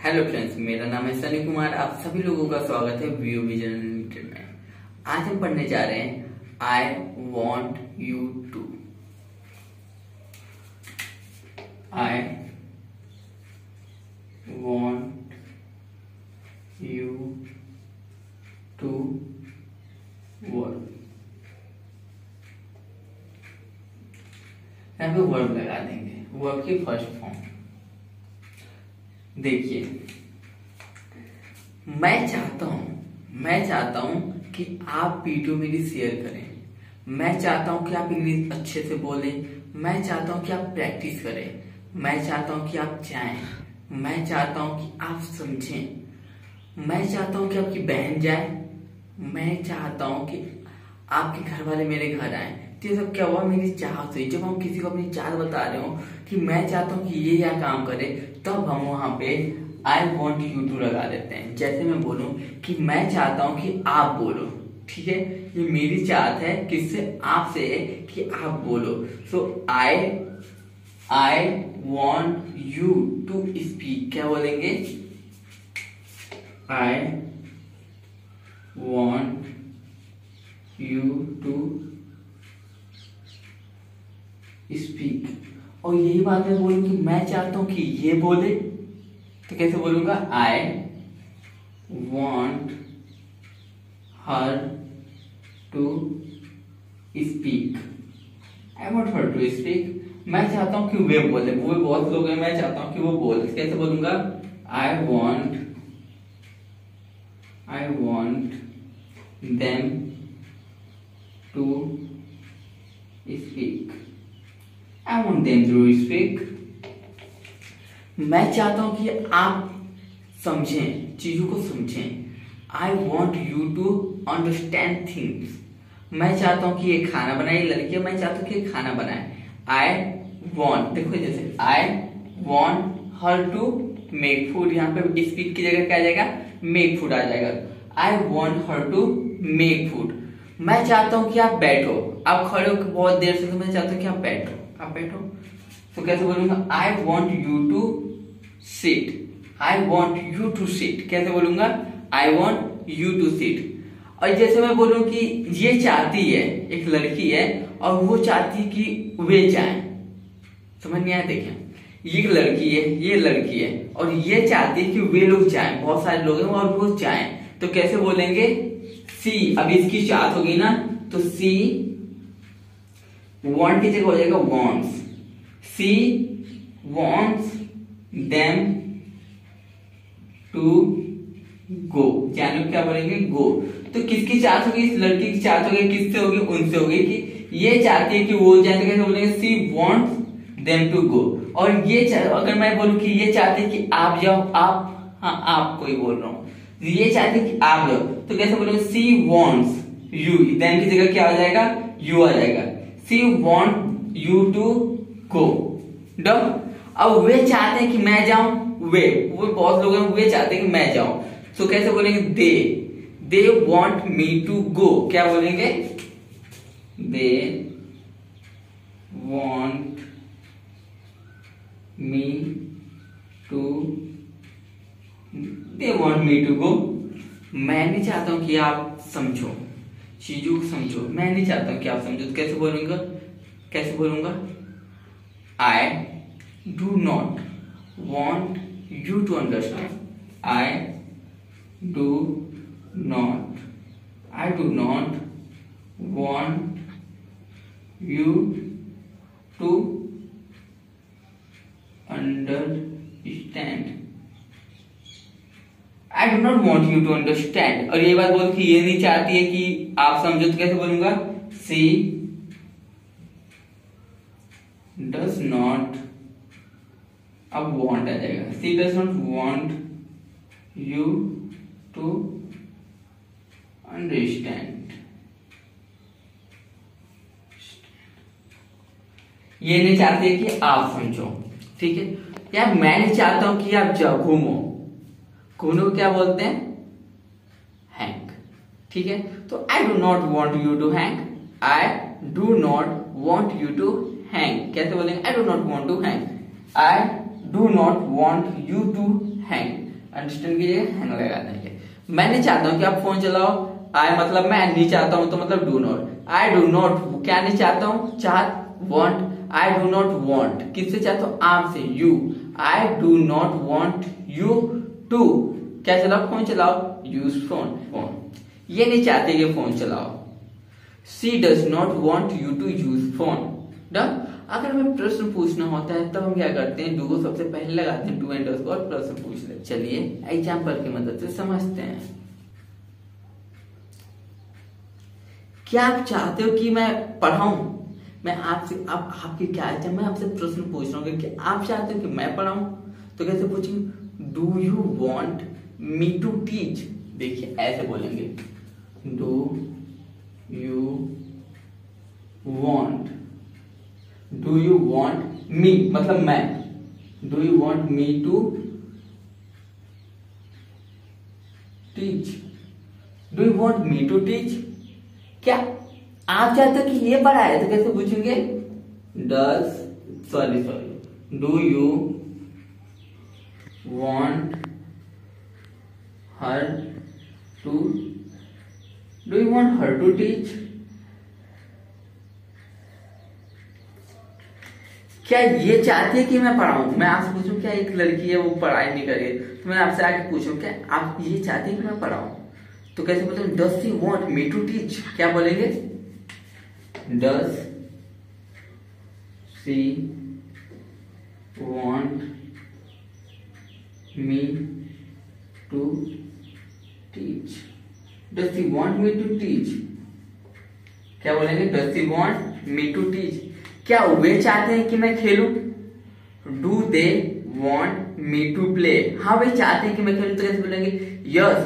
Hello friends, मेरा नाम है सनी कुमार। आप सभी लोगों का स्वागत है व्यू विजन लिमिटेड में। आज हम पढ़ने जा रहे हैं I want you to. I want you to work. यहाँ पे वर्ब लगा देंगे, वर्ब की फर्स्ट फॉर्म। देखिए, मैं चाहता हूं कि आप वीडियो मेरी शेयर करें। मैं चाहता हूं कि आप इंग्लिश अच्छे से बोलें। मैं चाहता हूं कि आप प्रैक्टिस करें। मैं चाहता हूं कि आप जाएं। मैं चाहता हूं कि आप समझें। मैं चाहता हूं कि आपकी बहन जाए। मैं चाहता हूं कि आपके घर वाले मेरे घर आए। तो ये सब क्या हुआ? मेरी चाहत हुई। जब हम किसी को अपनी चाहत बता रहे हो कि मैं चाहता हूं कि ये या काम करे, तब हम वहां पे आई वॉन्ट यू टू लगा देते हैं। जैसे मैं बोलूं कि मैं चाहता हूं कि आप बोलो, ठीक है, ये मेरी चाहत है किससे? आपसे है कि आप बोलो। So I want you to speak. क्या बोलेंगे? I want you to speak. और यही बात मैं बोलूं कि मैं चाहता हूं कि ये बोले, तो कैसे बोलूंगा? I want her to speak. I want her to speak. मैं चाहता हूं कि वे बोले। वो बहुत लोग हैं, मैं चाहता हूं कि वो बोले। कैसे बोलूंगा? I want them to speak. I want them to speak. मैं चाहता हूं कि आप समझें, चीजों को समझें। I want you to understand things. मैं चाहता हूं कि ये खाना बनाए, लड़की, मैं चाहता हूं कि ये खाना बनाए। आई वॉन्ट, देखो जैसे I want her to make food. यहाँ पे स्पीक की जगह क्या आ जाएगा? मेक फूड आ जाएगा। I want her to make food. मैं चाहता हूं कि आप बैठो। आप खड़े हो बहुत देर से, तो मैं चाहता हूं कि आप बैठो। तो कैसे बोलूंगा? I want you to sit. I want you to sit. कैसे बोलूंगा? I want you to sit. और जैसे मैं बोलूं कि ये चाहती है, एक लड़की है और वो चाहती कि वे जाएं। समझ नहीं आया? देखिए, ये एक लड़की है, ये लड़की है और ये चाहती है कि वे लोग जाएं। बहुत सारे लोग हैं और वो जाएं। तो कैसे बोलेंगे? सी। अब इसकी चाहत होगी ना, तो सी वॉन्ट की जगह हो जाएगा wants. She wants them to go. जानो क्या बोलेंगे? गो। तो किसकी चाहत होगी? इस लड़की की चाहत होगी। किससे होगी? उनसे होगी कि ये चाहती है कि वो जाए। तो कैसे बोलेंगे? सी वॉन्ट्स देम टू गो। और ये अगर मैं बोलूं कि ये चाहती है कि आप जाओ, आप, हाँ आपको ही बोल रहा हूं, ये चाहती है कि आप जाओ, तो कैसे बोलेंगे? सी वॉन्ट्स यू। देम की जगह क्या आ जाएगा? यू आ जाएगा। She want you to go. Done. अब वे चाहते हैं कि मैं जाऊं। वो बहुत लोग हैं, वे चाहते हैं कि मैं जाऊं। तो कैसे बोलेंगे? They want me to go. क्या बोलेंगे? They want me to go. मैं नहीं चाहता हूं कि आप समझो, चीजों को समझो। मैं नहीं चाहता हूं कि आप समझो। तो कैसे बोलूंगा? I do not want you to understand. I do not want you to understand. I do not want you to understand. और ये बात बोल कि ये नहीं चाहती है कि आप समझो। तो कैसे बोलूंगा? सी डज नॉट, अब वॉन्ट आ जाएगा। She does not want you to understand. ये नहीं चाहती है कि आप समझो, ठीक है। यार मैं नहीं चाहता हूं कि आप जाओ घूमो। घूमने को क्या बोलते हैं? हैंग, ठीक है। तो I do not want you to hang. I do not want you to hang. कैसे बोलेंगे? I do not want to hang. I do not want you to hang. Understand कीजिए, हैंग लगा देंगे। मैं नहीं चाहता हूं कि आप फोन चलाओ, आई मतलब मैं नहीं चाहता हूं, तो मतलब do not. I do not क्या नहीं चाहता हूं, want. I do not want किससे चाहता हूं, आपसे, you. I do not want you to क्या चलाओ, फोन चलाओ, यूज फोन। ये नहीं चाहते कि फोन चलाओ। She does not want you to use phone. Done. अगर हमें प्रश्न पूछना होता है तब हम क्या करते हैं, डू को सबसे पहले लगाते हैं, डू अंडरस्कोर प्रश्न पूछ ले। चलिए एग्जाम्पल की मदद से समझते हैं। क्या आप चाहते हो कि मैं पढ़ाऊं? मैं आपसे आपकी क्या है, मैं आपसे प्रश्न पूछ रहा हूँ कि आप चाहते हो कि मैं पढ़ाऊं, तो कैसे पूछेंगे, do you want me to teach. देखिए ऐसे बोलेंगे, do you want, do you want me मतलब मैं, do you want me to teach, do you want me to teach. क्या आप चाहते हो कि ये पढ़ाए, तो कैसे पूछेंगे, do you want her to, do you want her to teach. क्या ये चाहती है कि मैं पढ़ाऊं? मैं आपसे पूछूं क्या एक लड़की है वो पढ़ाई नहीं कर रही, तो मैं आपसे आके पूछूं क्या आप ये चाहती है कि मैं पढ़ाऊं, तो कैसे बोलेंगे, does she want me to teach. क्या बोलेंगे, does she want me to teach, does she want me to teach. क्या बोलेंगे, does she want me to teach. क्या वे चाहते हैं कि मैं खेलूं, do they want me to play. हाँ वे चाहते हैं कि मैं खेलूं, तो कैसे बोलेंगे, yes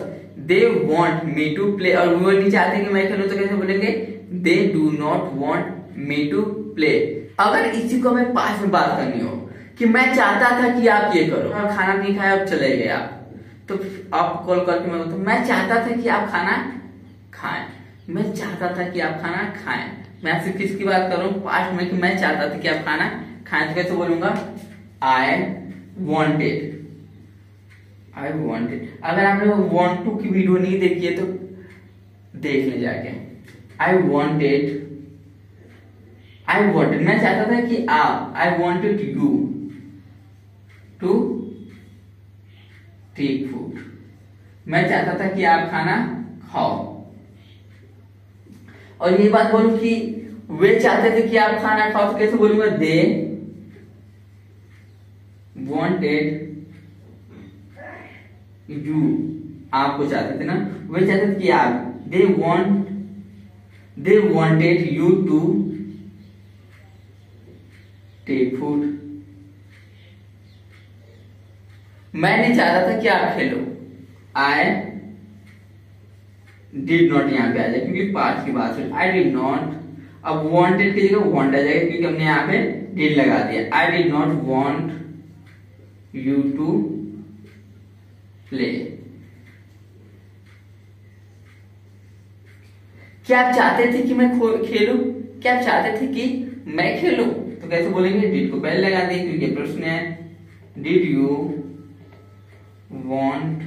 they want me to play. और वो नहीं चाहते कि मैं खेलूं, तो कैसे बोलेंगे, they do not want me to play. अगर इसी को हमें पास में बात करनी हो कि मैं चाहता था कि आप ये करो और खाना नहीं खाया, अब चले गए आप, तो आप कॉल करके मैं बोलता हूं मैं चाहता था कि आप खाना खाएं, मैं चाहता था कि आप खाना खाएं। मैं आपसे किसकी बात कर रहा हूं, पास्ट में, कि मैं चाहता था कि आप खाना खाएं, तो कैसे बोलूंगा, आई वॉन्टेड, आई वॉन्टेड। अगर आपने वॉन्ट टू की वीडियो नहीं देखी है तो देख ले जाके। आई वॉन्टेड मैं चाहता था कि आप, I wanted you to take food, मैं चाहता था कि आप खाना खाओ। और ये बात बोलूं कि वे चाहते थे कि आप खाना खाओ, तो कैसे बोलूंगा, दे वॉन्टेड यू, आपको चाहते थे ना, वे चाहते थे कि आप, they wanted you to take food. मैं नहीं चाहता था कि आप खेलो, आई डिड नॉट यहाँ पे आ जाए क्योंकि पास्ट की बात है, आई डिड नॉट। अब वांटेड की जगह वांट आ जाएगा क्योंकि हमने यहाँ पे डिड लगा दिया। I did not want you to play. क्या आप चाहते थे कि मैं खेलूं? क्या आप चाहते थे कि मैं खेलूं? तो कैसे बोलेंगे, डिड को पहले लगा दें क्योंकि प्रश्न है, did you want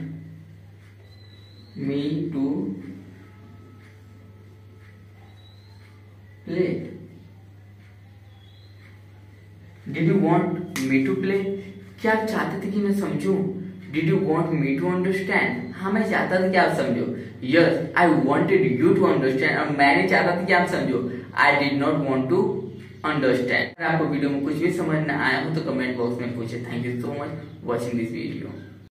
me to play? Did you want me to play? क्या आप चाहते थे कि मैं समझूं? Did you want me to understand? हाँ मैं चाहता था कि आप समझो। Yes I wanted you to understand, और मैं नहीं चाहता था कि आप समझो। I did not want to understand. अगर आपको वीडियो में कुछ भी समझ न आया हो तो कमेंट बॉक्स में पूछे। Thank you so much watching this video.